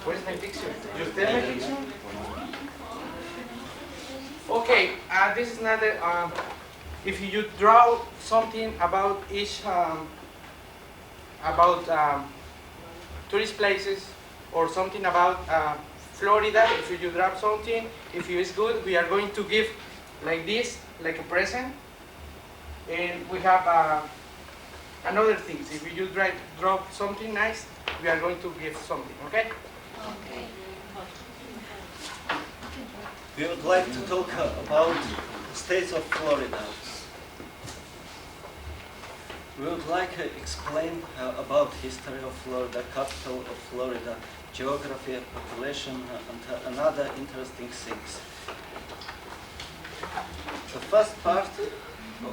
Where's my picture? You tell my picture? Okay, this is another. If you draw something about each, about tourist places, or something about Florida, if you draw something, if it's good, we are going to give like this, like a present. And we have another things. If you draw something nice, we are going to give something, okay? Okay. We would like to talk about the state of Florida. We would like to explain about history of Florida, capital of Florida, geography, population, and another interesting things. The first part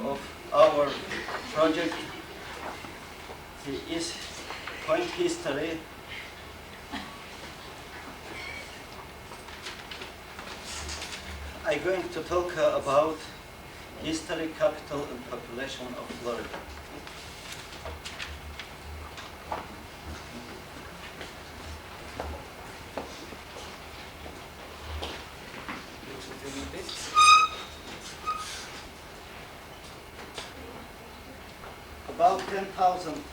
of our project is point history. I'm going to talk about history, capital, and population of Florida. About 10,000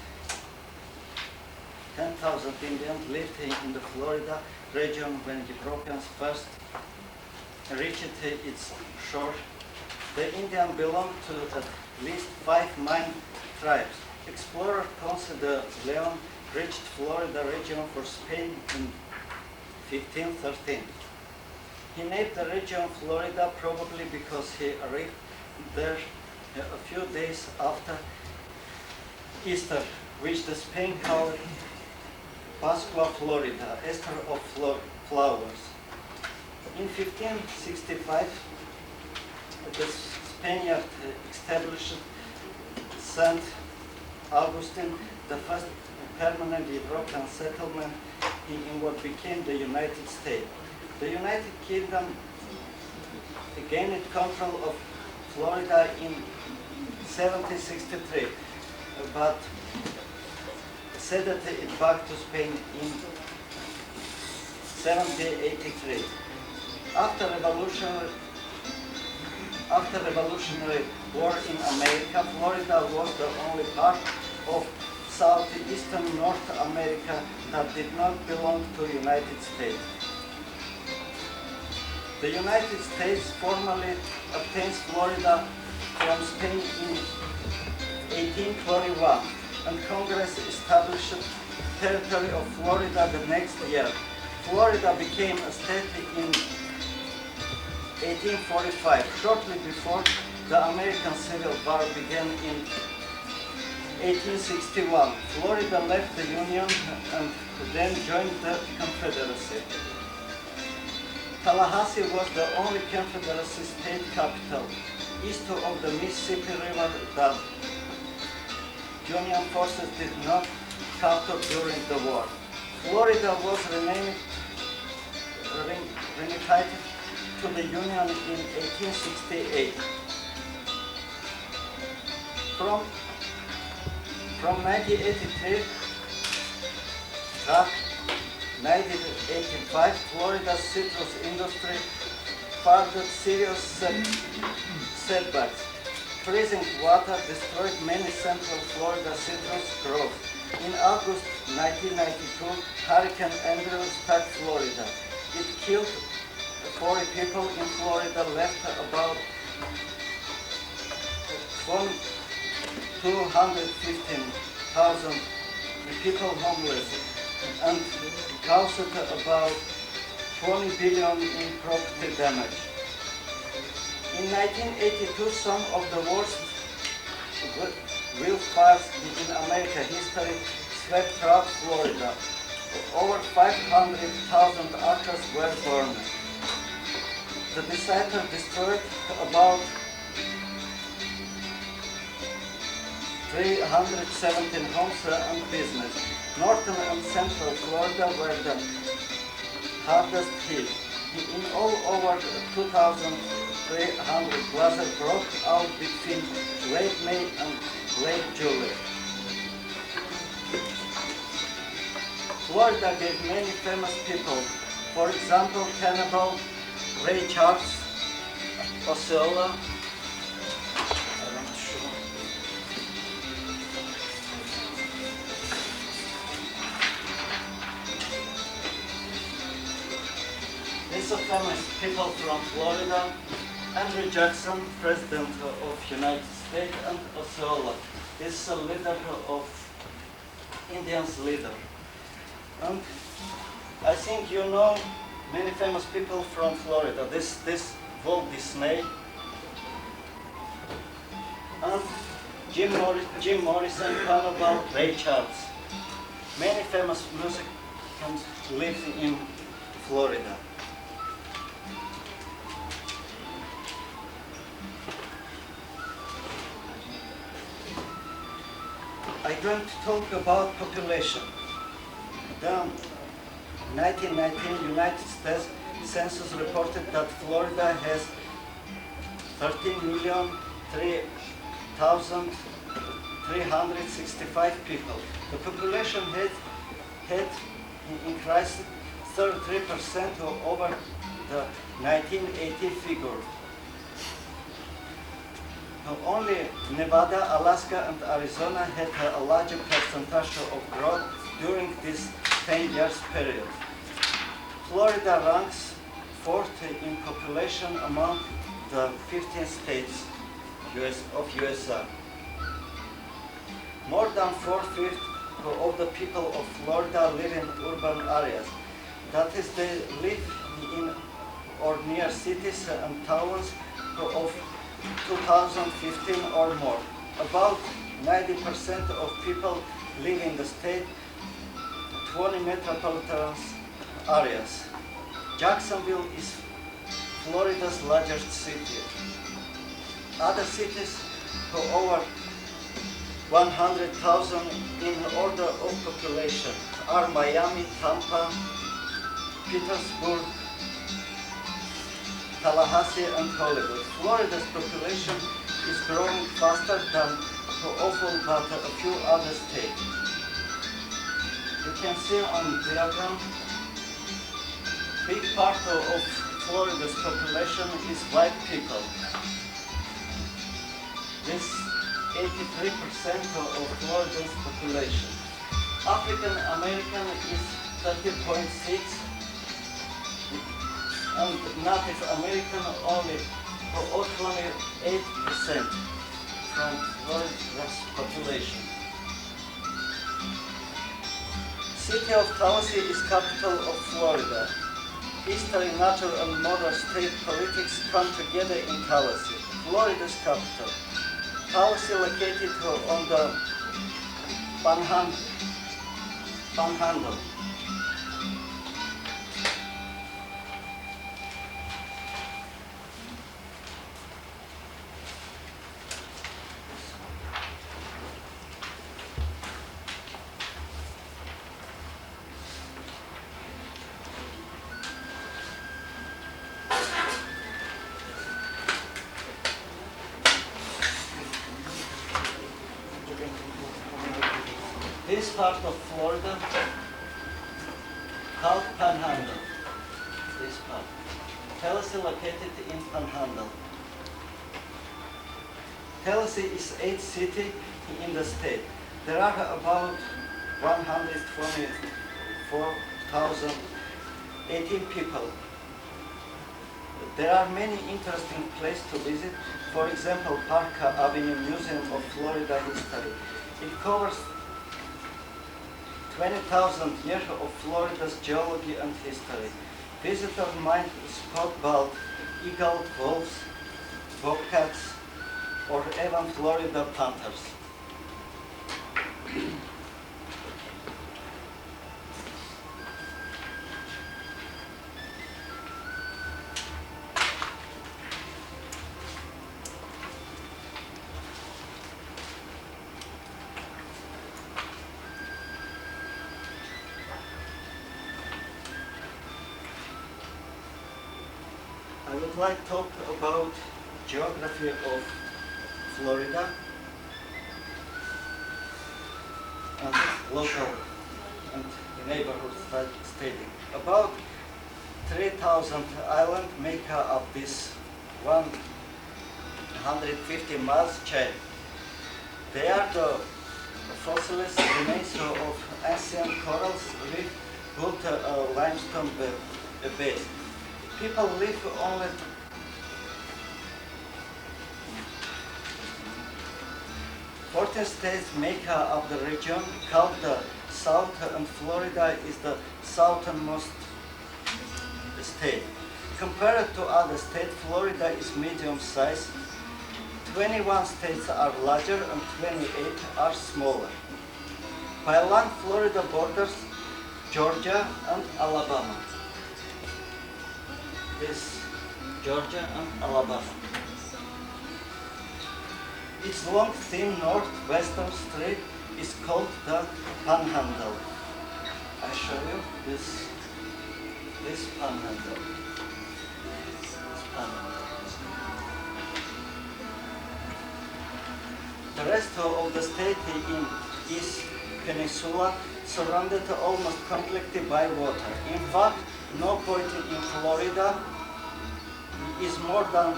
Indians lived in the Florida region when Europeans first reached its shore. The Indians belonged to at least 5 main tribes. Explorer Ponce de Leon reached Florida region for Spain in 1513. He named the region Florida probably because he arrived there a few days after Easter, which the Spain called Pascua Florida, Easter of flowers. In 1565, the Spaniards established St. Augustine, the first permanent European settlement in what became the United States. The United Kingdom gained control of Florida in 1763, but ceded it back to Spain in 1783. After Revolutionary War in America, Florida was the only part of southeastern North America that did not belong to the United States. The United States formally obtained Florida from Spain in 1821, and Congress established the territory of Florida the next year. Florida became a state in 1845, shortly before the American Civil War began in 1861. Florida left the Union and then joined the Confederacy. Tallahassee was the only Confederacy state capital east of the Mississippi River that Union forces did not capture during the war. Florida was reunited to the Union in 1868. From 1983 to 1985, Florida's citrus industry fared serious setbacks. Freezing water destroyed many central Florida citrus groves. In August 1992, Hurricane Andrew struck Florida. It killed 40 people in Florida, left about 215,000 people homeless, and caused about 20 billion in property damage. In 1982, some of the worst wildfires in American history swept throughout Florida. Over 500,000 acres were burned. The disaster destroyed about 317 homes and business. Northern and central Florida were the hardest hit. In all, over 2,300 blazes broke out between late May and late July. Florida gave many famous people, for example, Cannibal, Ray Charles, Osceola, these are famous people from Florida, Andrew Jackson, President of United States, and Osceola. This is a leader of Indians leader. And I think you know many famous people from Florida. This Walt Disney and Jim Morrison, Cannibal, Ray Charles. Many famous musicians live in Florida. I'm going to talk about population. The 1919 United States Census reported that Florida has 13,003,365 people. The population had increased 33% over the 1980 figure. Only Nevada, Alaska, and Arizona had a larger percentage of growth during this 10 years period. Florida ranks fourth in population among the 15 states of USA. More than 4/5 of the people of Florida live in urban areas. That is, they live in or near cities and towns of 2015 or more. About 90% of people live in the state, 20 metropolitan areas. Jacksonville is Florida's largest city. Other cities have over 100,000 in order of population are Miami, Tampa, Petersburg, Tallahassee, and Hollywood. Florida's population is growing faster than often but a few other states. You can see on the diagram, big part of Florida's population is white people. This 83% of Florida's population. African American is 30.6%. and Native American only 8% from Florida's population. City of Tallahassee is capital of Florida. History, nature, and modern state politics come together in Tallahassee, Florida's capital. Tallahassee located on the Panhandle. This part of Florida called Panhandle. This part. Tallahassee located in Panhandle. Tallahassee is 8th city in the state. There are about 124,018 people. There are many interesting places to visit. For example, Park Avenue Museum of Florida History. It covers 20,000 years of Florida's geology and history. Visitors might spot bald eagle, wolves, bobcats, or even Florida panthers. I would like to talk about geography of Florida and local and neighborhood study. About 3,000 islands make up this 150 miles chain. They are the fossilized remains of ancient corals reef built limestone base. People live only 14 states make up the region called the South, and Florida is the southernmost state. Compared to other states, Florida is medium size. 21 states are larger and 28 are smaller. By land, Florida borders Georgia and Alabama. This Georgia and Alabama. Its long, thin northwestern strip is called the Panhandle. I show you this Panhandle. This Panhandle. The rest of the state in East Peninsula surrounded almost completely by water. In fact, no point in Florida is more than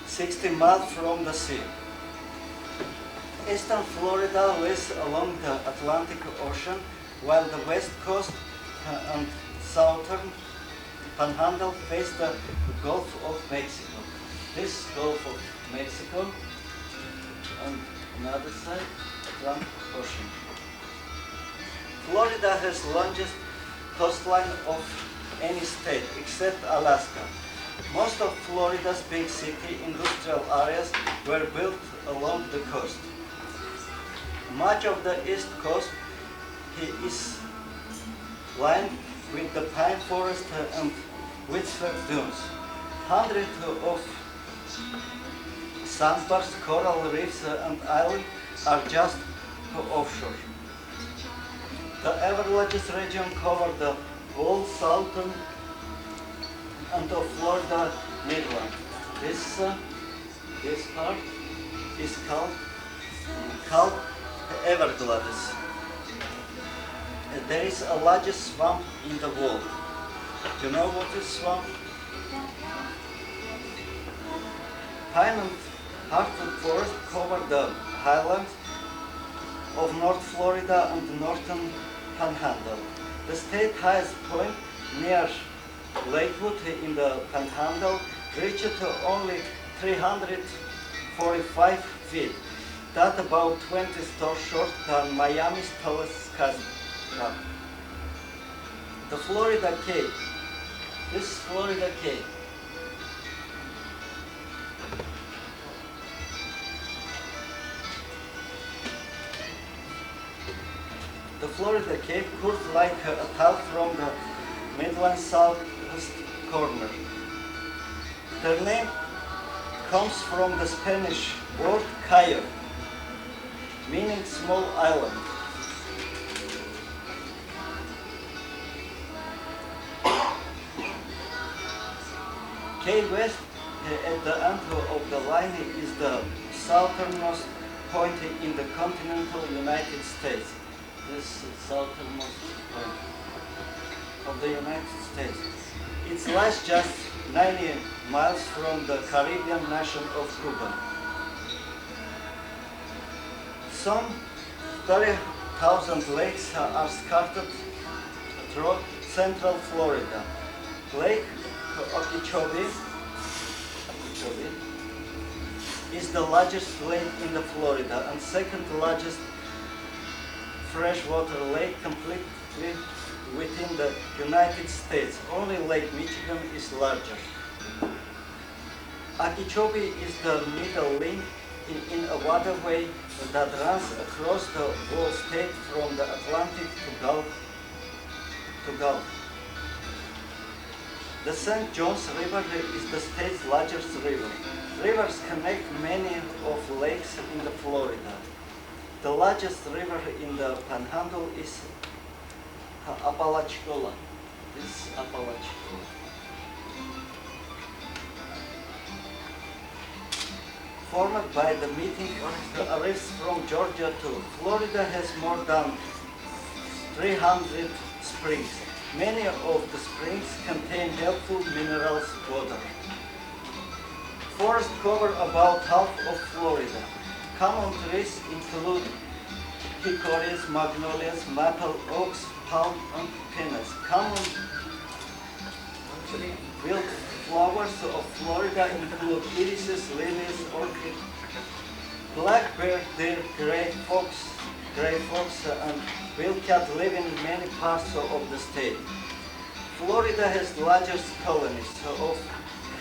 60 miles from the sea. Eastern Florida lies along the Atlantic Ocean, while the west coast and southern Panhandle face the Gulf of Mexico. This Gulf of Mexico, and on the other side, Atlantic Ocean. Florida has the longest coastline of any state except Alaska. Most of Florida's big city industrial areas were built along the coast. Much of the east coast is lined with the pine forest and windswept dunes. Hundreds of sandbars, coral reefs and islands are just offshore. The ever largest region covers the whole southern and of Florida Midland. This part is called Everglades. There is a largest swamp in the world. You know what is swamp? Pine and hardwood forest cover the highlands of North Florida and the northern Panhandle. The state highest point near Lakewood in the Panhandle reached only 345 feet. That's about 20 stories short than Miami's tallest skyscraper. The Florida Cape. This is Florida Cape. The Florida Cape curves like a tile from the Midland southwest corner. Their name comes from the Spanish word cayo, meaning small island. Key West at the end of the line is the southernmost point in the continental United States. This southernmost point of the United States. It lies just 90 miles from the Caribbean nation of Cuba. Some 30,000 lakes are scattered through central Florida. Lake Okeechobee is the largest lake in the Florida and second largest freshwater lake completely within the United States. Only Lake Michigan is larger. Okeechobee is the middle link in a waterway that runs across the whole state from the Atlantic to Gulf. The St. Johns River is the state's largest river. Rivers connect many of the lakes in the Florida. The largest river in the Panhandle is Apalachicola. This is Apalachicola. formed by the meeting arrives from Georgia to Florida has more than 300 springs. Many of the springs contain helpful minerals water. Forests cover about half of Florida. Common trees include hickories, magnolias, maple, oaks, palm, and pinus. Common wild flowers of Florida include irises, lilies, orchid, black bear, deer, gray fox, and wildcat live in many parts of the state. Florida has the largest colonies of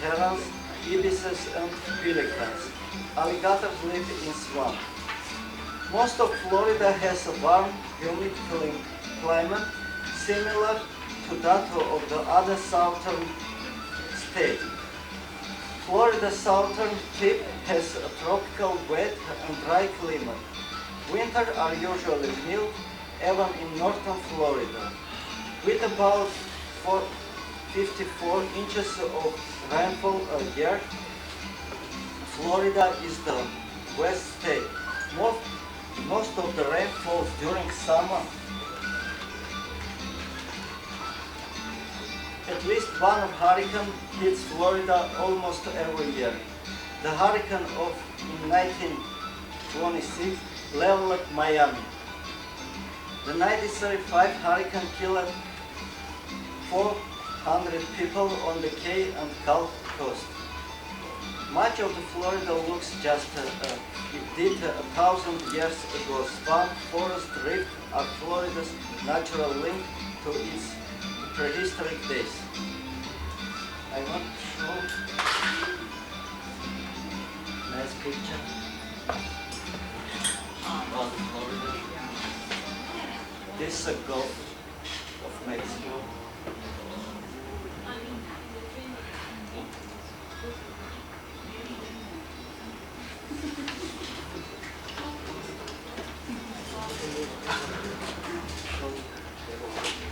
herons, ibises, and pelicans. Alligators live in swamps. Most of Florida has a warm, humid climate similar to that of the other southern states. Florida's southern tip has a tropical wet and dry climate. Winters are usually mild, even in northern Florida. With about 54 inches of rainfall a year, Florida is the west state. Most of the rain falls during summer. At least one hurricane hits Florida almost every year. The hurricane in 1926 leveled Miami. The 1935 hurricane killed 400 people on the Key and Gulf Coast. Much of the Florida looks just it did 1,000 years ago. Swamp, forest, rift are Florida's natural link to its prehistoric days. I want to show nice picture about Florida. This is a Gulf of Mexico.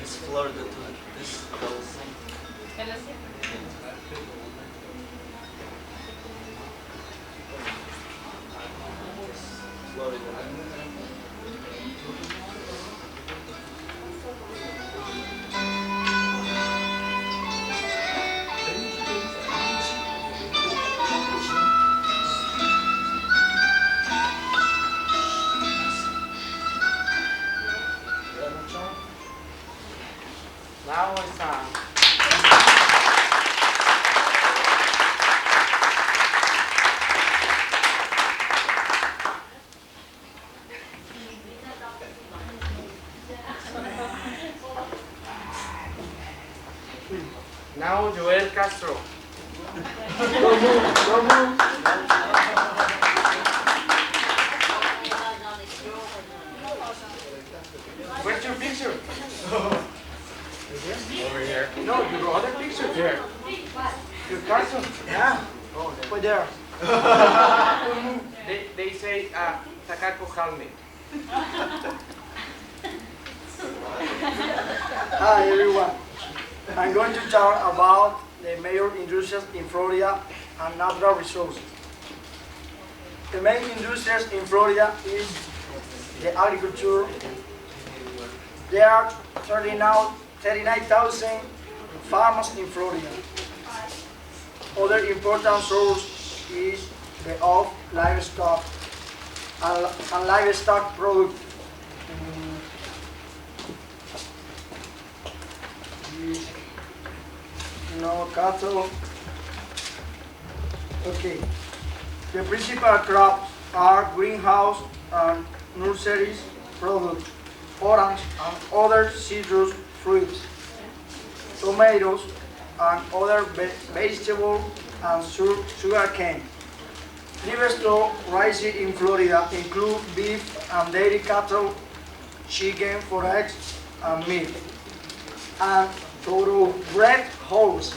It's Florida too. This goes Florida. Now it's now Joel Castro. Where's your picture? Over here. No, your other picture. Here. Your cartoon. Yeah, Oh, there. over there. They say Takako Halme. Hi everyone. I'm going to talk about the major industries in Florida and natural resources. The main industries in Florida is the agriculture. There are 39,000 farmers in Florida. Other important source is the of livestock and livestock products. Cattle. Okay. The principal crops are greenhouse and nurseries products, orange and other citrus fruits, tomatoes and other vegetables, and sugar cane. Livestock raised in Florida include beef and dairy cattle, chicken for eggs and meat, and thoroughbred horse.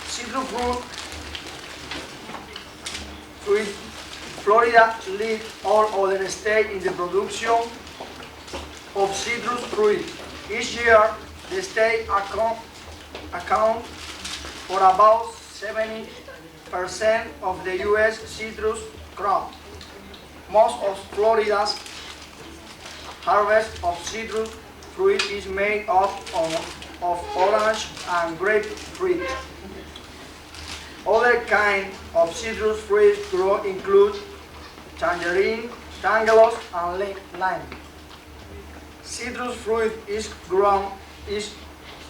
Citrus fruit, Florida leads all other states in the production of citrus fruit. Each year, the state account for about 70% of the U.S. citrus crop. Most of Florida's harvest of citrus fruit is made up of orange and grapefruit. Other kinds of citrus fruit grow include tangerine, tangelos, and lime. Citrus fruit is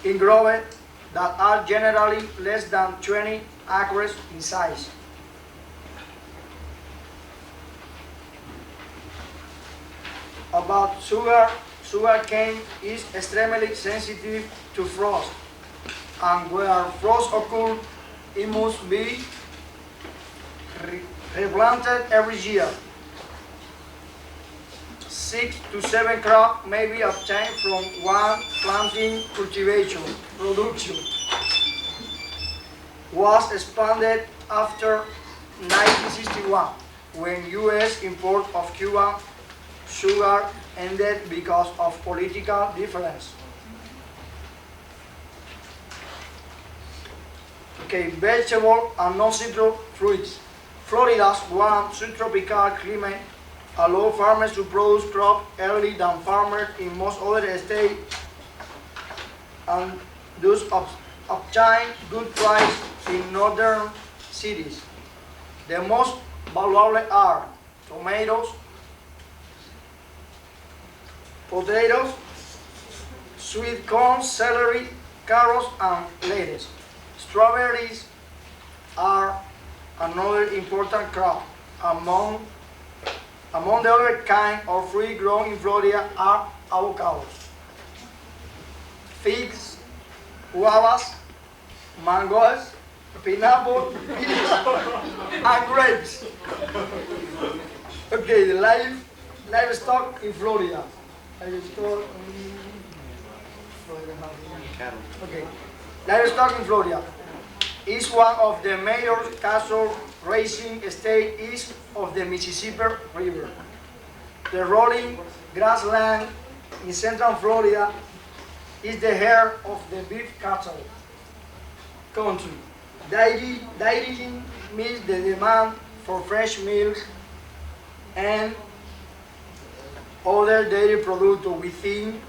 in groves that are generally less than 20 acres in size. About sugar, sugarcane is extremely sensitive to frost, and where frost occurs, it must be replanted every year. 6 to 7 crops may be obtained from one planting cultivation. Production was expanded after 1961 when U.S. import of Cuban sugar ended because of political difference. Okay, vegetable and non-citrus fruits. Florida's warm subtropical climate allow farmers to produce crops early than farmers in most other states and thus obtain good price in northern cities. The most valuable are tomatoes, potatoes, sweet corn, celery, carrots, and lettuce. Strawberries are another important crop. Among the other kind of fruit grown in Florida are avocados, figs, guavas, mangoes, pineapple, and grapes. Okay, the livestock in Florida. Livestock Okay, livestock in Florida is one of the major cattle raising states east of the Mississippi River. The rolling grassland in central Florida is the heart of the beef cattle country. Dairying meets the demand for fresh milk and other dairy products within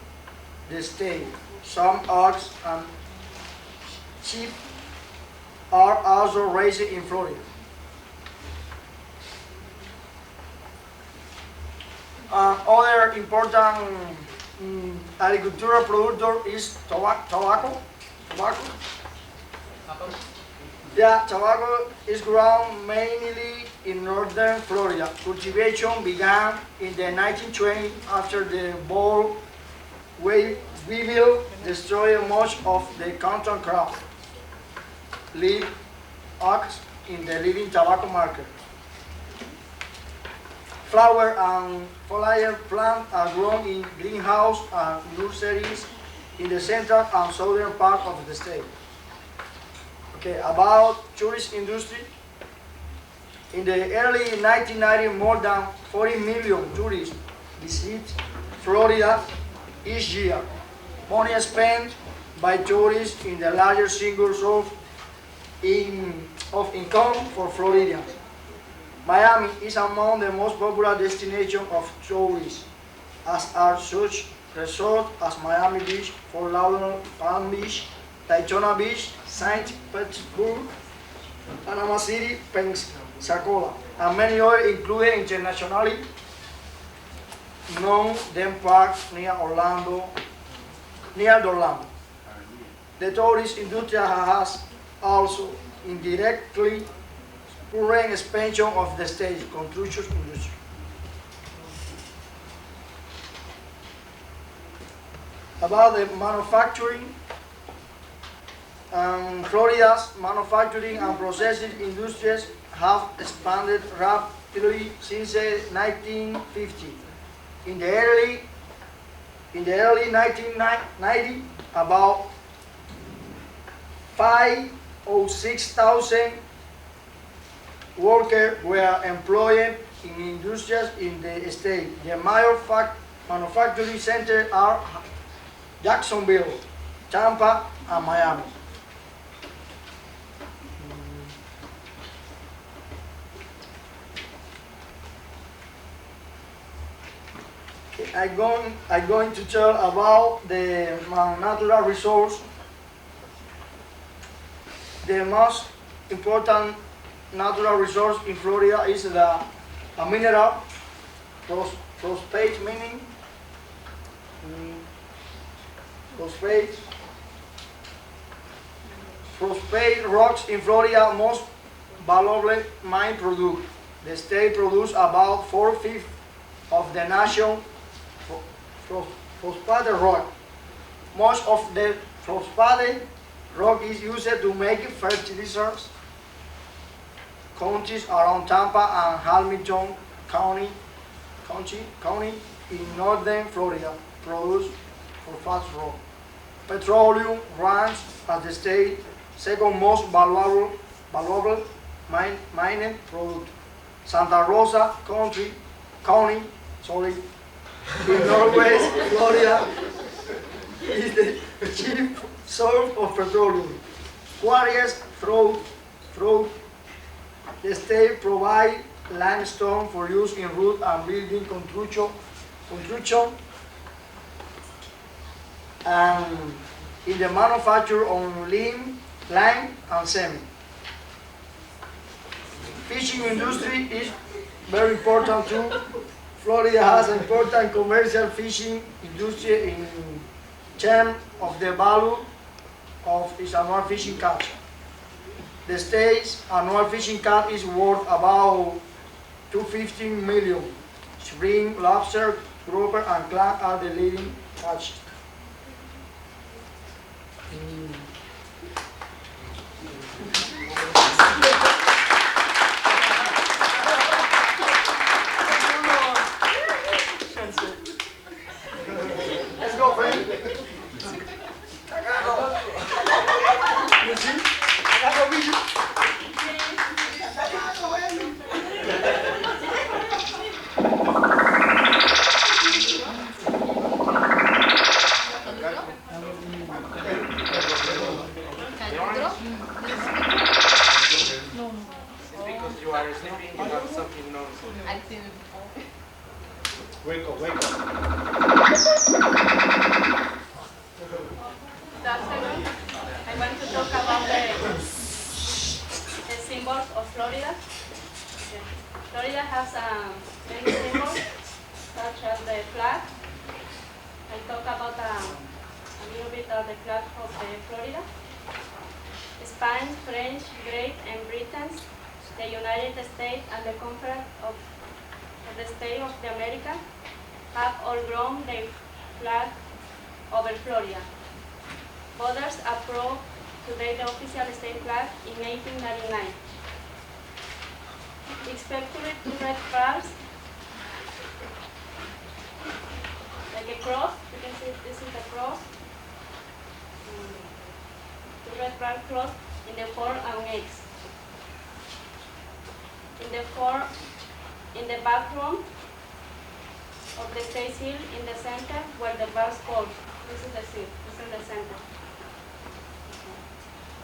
the state. Some ox and sheep are also raised in Florida. Other important agricultural producer is tobacco. Yeah, tobacco is grown mainly in northern Florida. Cultivation began in the 1920s after the boll weevil destroyed much of the cotton crop. Leaf ox in the leading tobacco market. Flower and foliage plants are grown in greenhouses and nurseries in the central and southern part of the state. Okay, about tourist industry. In the early 1990s, more than 40 million tourists visit Florida each year. Money spent by tourists in the largest single source of income for Floridians. Miami is among the most popular destinations of tourists, as are such resorts as Miami Beach, Fort Lauderdale, Palm Beach, Daytona Beach, St. Petersburg, Panama City, Pensacola, and many others, including internationally known theme parks near Orlando. The tourist industry has also indirectly current expansion of the state's construction industry. About the manufacturing, Florida's manufacturing and processing industries have expanded rapidly since 1950. In the early 1990s, about 5 or 6,000 workers were employed in industries in the state. The major manufacturing centers are Jacksonville, Tampa, and Miami. I'm going to tell about the natural resource. The most important natural resource in Florida is a mineral, phosphate meaning, phosphate rocks in Florida most valuable mine product. The state produces about 4/5 of the nation phosphate rock. Most of the phosphate rock is used to make fertilizers. Counties around Tampa and Hamilton County in northern Florida produce phosphate rock. Petroleum ranks as the state's second most valuable mining product. Santa Rosa County, in northwest Florida is the chief source of petroleum. Quarries throughout the state provide limestone for use in road and building construction and in the manufacture of lime and cement. Fishing industry is very important too. Florida has an important commercial fishing industry in terms of the value of its annual fishing catch. The state's annual fishing catch is worth about $250 million. Shrimp, lobster, grouper, and clam are the leading catches. Let's go, friend. You see? Because you are sleeping, you have something no. I've seen it before. Wake up, wake up. Good afternoon. I want to talk about the symbols of Florida. Okay. Florida has many symbols, such as the flag. I'll talk about a little bit of the flag of Florida. Spain, French, Great and Britain, the United States and the Conference of the States of the America have all grown their flag over Florida. Others approved today the official state flag in 1899. Expected two red bars, like a cross. You can see this is a cross. Two red bar cross in the 4 and 8. In the back room of the state seal in the center where the bars fall. This is the seal. This is in the center.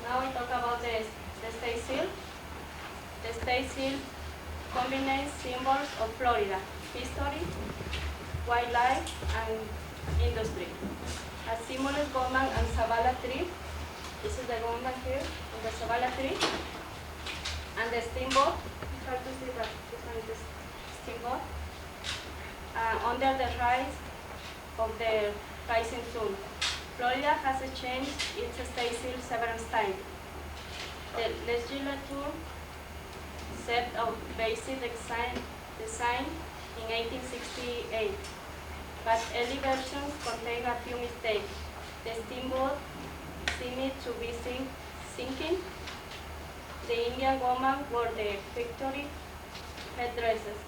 Now we talk about the state seal. The state seal combines symbols of Florida, history, wildlife, and industry. A simulate goma and savala tree. This is the goma here, and the savala tree. And the steamboat. It's hard to see, but this one is the steamboat. Under the rise of the rising sun. Florida has changed its state seal several times. The legislature set a basic design in 1868, but early versions contain a few mistakes. The steamboat seemed to be sinking. The Indian woman wore the victory headdresses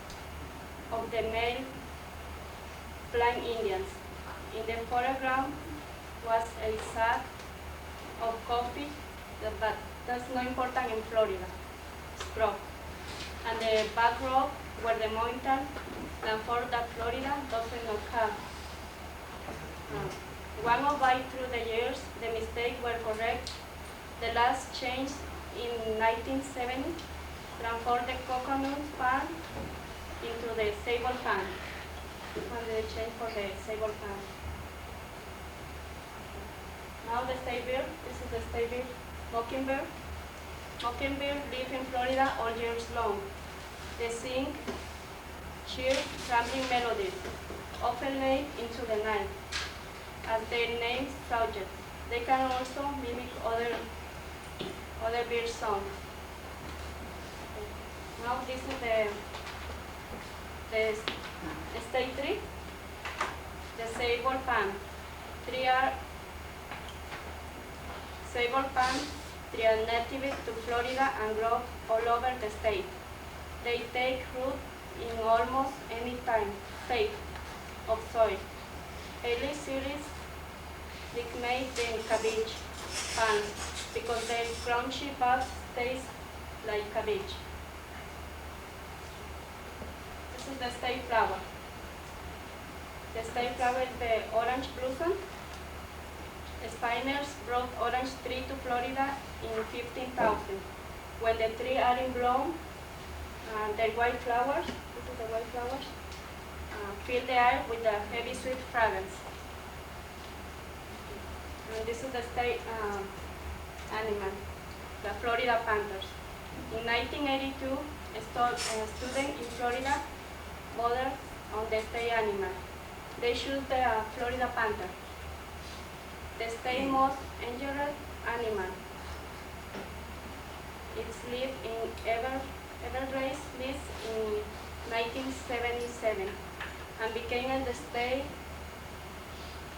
of the male blind Indians. In the foreground was a sack of coffee, but that's not important in Florida. Straw. And the backdrop were the mountain landform that Florida doesn't not have. One of by through the years, the mistakes were correct. The last change in 1970 transformed the coconut pan into the sable pan. and the change for the sable fan. Now the state bird. This is the state bird, mockingbird. Mockingbird live in Florida all years long. They sing cheer, rambling melodies, often late into the night, as their name suggests. They can also mimic other bird songs. Now this is the state tree, the sable fan. Sable palm trees are native to Florida and grow all over the state. They take root in almost any type of soil. Early series nicknamed them cabbage palms because their crunchy buds taste like cabbage. This is the state flower. The state flower is the orange blossom. Spiners brought orange tree to Florida in 15,000. When the tree are in bloom, their white flowers, this is the white flowers, fill the air with a heavy sweet fragrance. And this is the state animal, the Florida panthers. In 1982, a student in Florida voted on the state animal. They chose the Florida panther, the state most endangered animal. It's lived in Everglades list in 1977 and became the state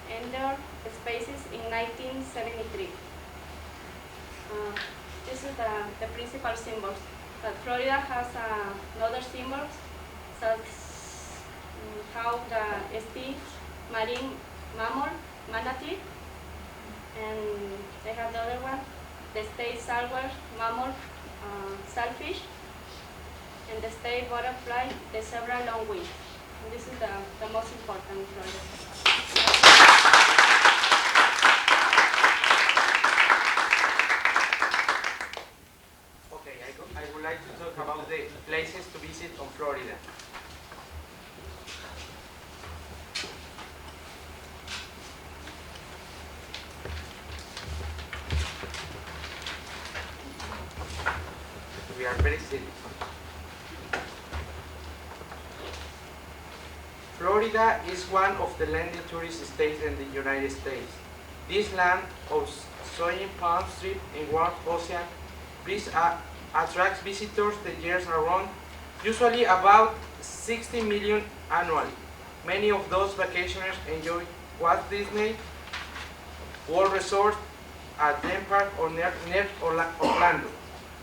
endangered species in 1973. This is the principal symbols. But Florida has other symbols, such how the state marine mammal, manatee, and they have the other one, the state saltwater mammal, sailfish, and the state butterfly, the zebra longwing. And this is the most important in Florida. Okay, I would like to talk about the places to visit on Florida. We are very serious. Florida is one of the leading tourist states in the United States. This land of soaring palm trees and warm ocean breeze attracts visitors the years around, usually about 60 million annually. Many of those vacationers enjoy Walt Disney World Resort at Theme Park or near Orlando.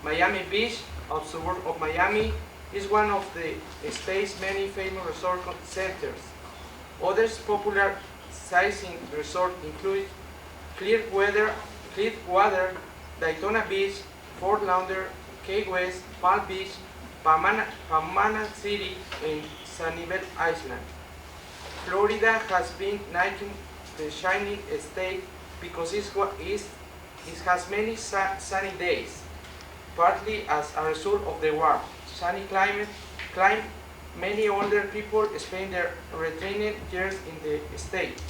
Miami Beach, a suburb of Miami, is one of the state's many famous resort centers. Other popular sightseeing resorts include Clearwater, Daytona Beach, Fort Lauderdale, Key West, Palm Beach, Panama City, and Sanibel Island. Florida has been nicknamed the Shining State because it has many sunny days, partly as a result of the warm, sunny climate. Many older people spend their retirement years in the state.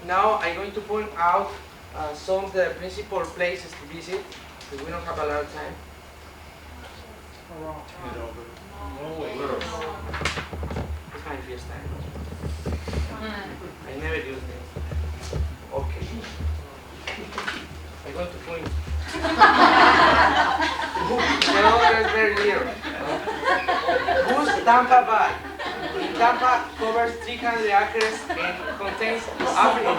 Now I'm going to point out some of the principal places to visit, because we don't have a lot of time. It's my first time. I never use this. Okay. I'm going to point. No, that's very clear. Who's Tampa Bay? Tampa covers 300 acres and contains Africa.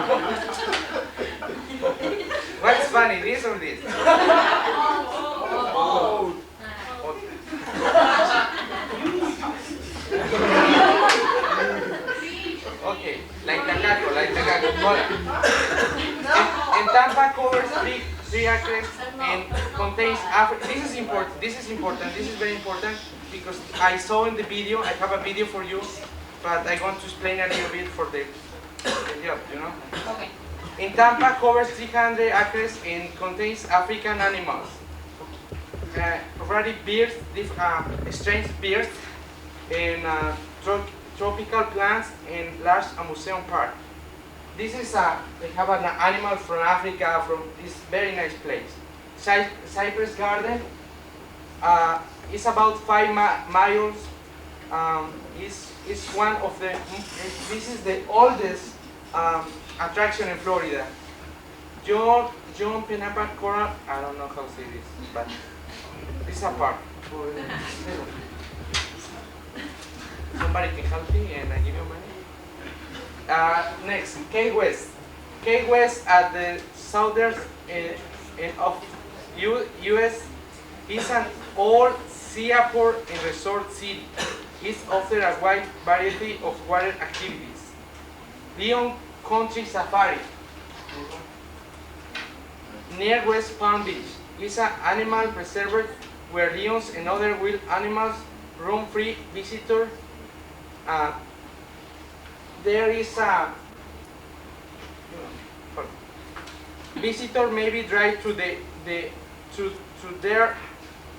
What's funny, this or this? Okay, like Tacaco. Hold on. And Tampa covers 3 acres and contains Africa. This is important. This is very important because I saw in the video. I have a video for you, but I want to explain a little bit for the job, you know. Okay. In Tampa covers 300 acres and contains African animals, variety birds, strange birds, and tropical plants and large museum park. This is they have an animal from Africa, from this very nice place. Cypress Garden is about 5 miles. Is one of the, this is the oldest attraction in Florida. John Pineapple Coral, I don't know how to say this, but this is a park. Somebody can help me and I give you money. Next, Key West. Key West at the southern end of U.S. is an old seaport and resort city. It offers a wide variety of water activities. Leon Country Safari near West Palm Beach is an animal preserve where lions and other wild animals roam free. Visitor. There is a visitor maybe drive to to there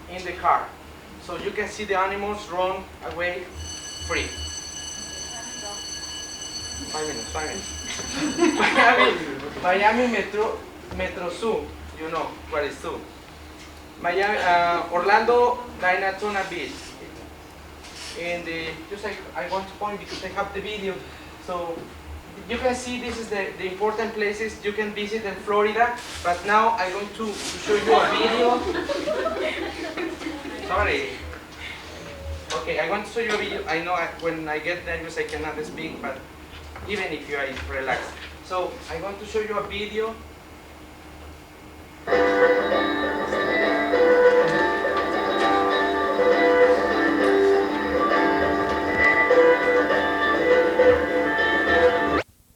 in the car, so you can see the animals run away free. 5 minutes, 5 minutes. Miami Metro Zoo, you know what is zoo. Miami, Orlando Daytona Beach. And just I want to point because I have the video, so you can see this is the important places you can visit in Florida. But now I'm going to show you a video. Sorry. Okay, I want to show you a video. I know when I get nervous I cannot speak, but even if you are relaxed. So I want to show you a video